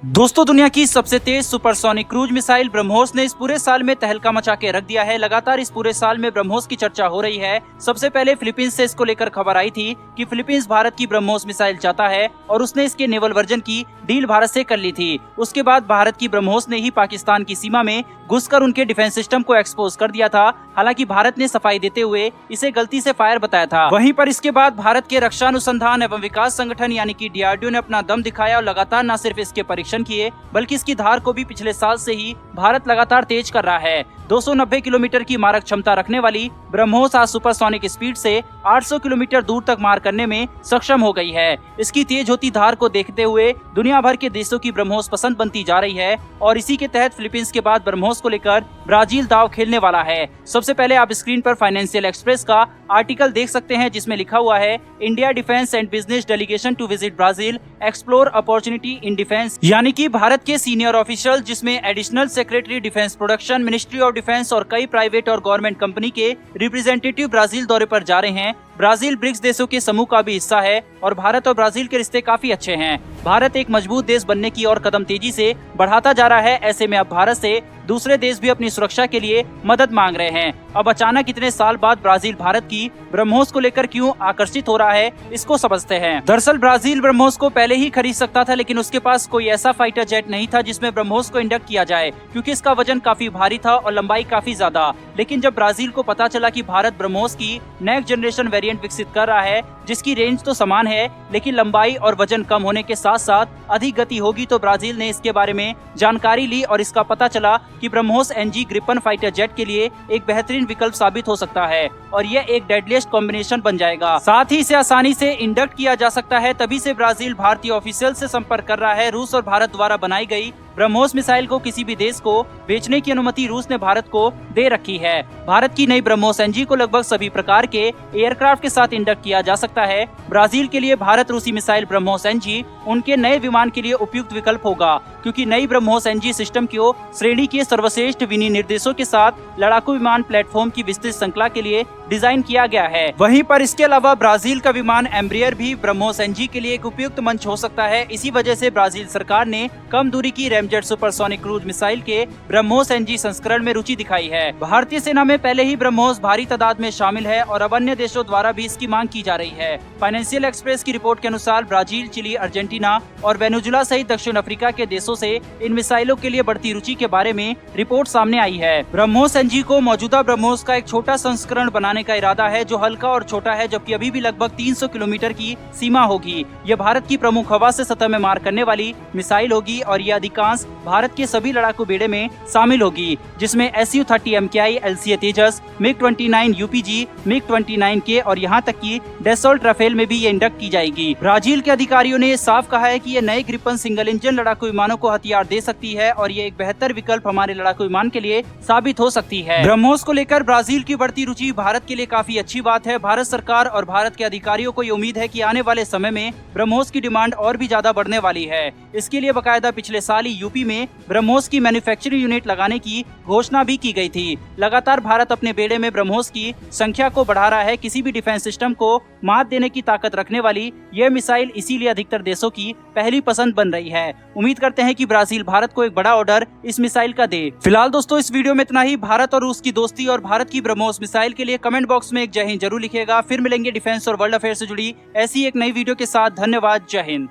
दोस्तों, दुनिया की सबसे तेज सुपरसोनिक क्रूज मिसाइल ब्रह्मोस ने इस पूरे साल में तहलका मचा के रख दिया है। लगातार इस पूरे साल में ब्रह्मोस की चर्चा हो रही है। सबसे पहले फिलीपींस से इसको लेकर खबर आई थी कि फिलीपींस भारत की ब्रह्मोस मिसाइल चाहता है और उसने इसके नेवल वर्जन की डील भारत से कर ली थी। उसके बाद भारत की ब्रह्मोस ने ही पाकिस्तान की सीमा में घुसकर उनके डिफेंस सिस्टम को एक्सपोज कर दिया था। हालांकि भारत ने सफाई देते हुए इसे गलती से फायर बताया था। वहीं पर इसके बाद भारत के रक्षा अनुसंधान एवं विकास संगठन यानी कि DRDO ने अपना दम दिखाया और लगातार न सिर्फ इसके परीक्षण किए बल्कि इसकी धार को भी पिछले साल से ही भारत लगातार तेज कर रहा है। 290 किलोमीटर की मारक क्षमता रखने वाली ब्रह्मोस आज सुपरसोनिक स्पीड से 800 किलोमीटर दूर तक मार करने में सक्षम हो गई है। इसकी तेज होती धार को देखते हुए दुनिया भर के देशों की ब्रह्मोस पसंद बनती जा रही है और इसी के तहत फिलीपींस के बाद ब्रह्मोस को लेकर ब्राजील दाव खेलने वाला है। सबसे पहले आप स्क्रीन पर फाइनेंशियल एक्सप्रेस का आर्टिकल देख सकते हैं जिसमें लिखा हुआ है, India defence and business delegation to visit Brazil explore opportunity in defence, यानी कि भारत के सीनियर ऑफिशियल जिसमें additional secretary defence production, ministry of defence और कई प्राइवेट और गवर्नमेंट कंपनी के रिप्रेजेंटेटिव ब्राजील दौरे पर जा रहे हैं। ब्राजील ब्रिक्स देशों के समूह का भी हिस्सा है और भारत और ब्राजील के रिश्ते काफी अच्छे हैं। भारत एक मजबूत देश बनने की और कदम तेजी से बढ़ाता जा रहा है। ऐसे में अब भारत से दूसरे देश भी अपनी सुरक्षा के लिए मदद मांग रहे हैं। अब अचानक इतने साल बाद ब्राजील भारत की ब्रह्मोस को लेकर क्यों आकर्षित हो रहा है, इसको समझते हैं। दरअसल ब्राजील ब्रह्मोस को पहले ही खरीद सकता था, लेकिन उसके पास कोई ऐसा फाइटर जेट नहीं था जिसमें ब्रह्मोस को इंडक्ट किया जाए, क्योंकि इसका वजन काफी भारी था और लंबाई काफी ज्यादा। लेकिन जब ब्राजील को पता चला कि भारत ब्रह्मोस की नेक्स्ट जनरेशन वेरिएंट विकसित कर रहा है जिसकी रेंज तो समान है लेकिन लंबाई और वजन कम होने के साथ साथ अधिक गति होगी, तो ब्राजील ने इसके बारे में जानकारी ली और इसका पता चला कि BrahMos NG Gripen fighter jet के लिए एक बेहतरीन विकल्प साबित हो सकता है और यह एक डेडलीस्ट कॉम्बिनेशन बन जाएगा। साथ ही इसे आसानी से इंडक्ट किया जा सकता है। तभी से ब्राजील भारतीय ऑफिशियल से संपर्क कर रहा है। रूस और भारत द्वारा बनाई गई ब्रह्मोस मिसाइल को किसी भी देश को बेचने की अनुमति रूस ने भारत को दे रखी है। भारत की नई ब्रह्मोस NG को लगभग सभी प्रकार के एयरक्राफ्ट के साथ इंडक्ट किया जा सकता है। ब्राजील के लिए भारत रूसी मिसाइल ब्रह्मोस NG उनके नए विमान के लिए उपयुक्त विकल्प होगा, क्योंकि नई ब्रह्मोस NG सिस्टम को श्रेणी के सर्वश्रेष्ठ विनिर्देशों के साथ लड़ाकू विमान प्लेटफॉर्म की विस्तृत श्रृंखला के लिए डिजाइन किया गया है। वहीं पर इसके अलावा ब्राजील का विमान एम्ब्रियर भी ब्रह्मोस NG के लिए एक उपयुक्त मंच हो सकता है। इसी वजह से ब्राजील सरकार ने कम दूरी की रैमजेट सुपरसोनिक क्रूज मिसाइल के ब्रह्मोस NG संस्करण में रुचि दिखाई है। भारतीय सेना में पहले ही ब्रह्मोस भारी तादाद में शामिल है और अब अन्य देशों द्वारा भी इसकी मांग की जा रही है। फाइनेंशियल एक्सप्रेस की रिपोर्ट के अनुसार ब्राजील, चिली, अर्जेंटीना और वेनेजुला सहित दक्षिण अफ्रीका के देशों से इन मिसाइलों के लिए बढ़ती रुचि के बारे में रिपोर्ट सामने आई है। ब्रह्मोस NG को मौजूदा ब्रह्मोस का एक छोटा संस्करण बनाने का इरादा है जो हल्का और छोटा है, जबकि अभी भी लगभग 300 किलोमीटर की सीमा होगी। यह भारत की प्रमुख हवा से सतह में मार करने वाली मिसाइल होगी और यह अधिकांश भारत के सभी लड़ाकू बेड़े में शामिल होगी, जिसमें Su-30 MKI, LCA तेजस, MiG-29 UPG, MiG-29K और यहाँ तक कि डैसॉल्ट राफेल में भी ये इंडक्ट की जाएगी। ब्राजील के अधिकारियों ने साफ कहा है कि ये नए ग्रिपन सिंगल इंजन लड़ाकू विमानों को हथियार दे सकती है और ये एक बेहतर विकल्प हमारे लड़ाकू विमान के लिए साबित हो सकती है। ब्रह्मोस को लेकर ब्राजील की बढ़ती रुचि भारत के लिए काफी अच्छी बात है। भारत सरकार और भारत के अधिकारियों को ये उम्मीद है कि आने वाले समय में ब्रह्मोस की डिमांड और भी ज्यादा बढ़ने वाली है। इसके लिए बकायदा पिछले साल ही यूपी में ब्रह्मोस की मैन्युफैक्चरिंग यूनिट लगाने की घोषणा भी की गई थी। लगातार भारत अपने बेड़े में ब्रह्मोस की संख्या को बढ़ा रहा है। किसी भी डिफेंस सिस्टम को मात देने की ताकत रखने वाली यह मिसाइल इसीलिए अधिकतर देशों की पहली पसंद बन रही है। उम्मीद करते हैं कि ब्राजील भारत को एक बड़ा ऑर्डर इस मिसाइल का दे। फिलहाल दोस्तों, इस वीडियो में इतना ही। भारत और रूस की दोस्ती और भारत की ब्रह्मोस मिसाइल के लिए कमेंट बॉक्स में एक जय हिंद जरूर लिखिएगा। फिर मिलेंगे डिफेंस और वर्ल्ड अफेयर से जुड़ी ऐसी एक नई वीडियो के साथ। धन्यवाद। जय हिंद।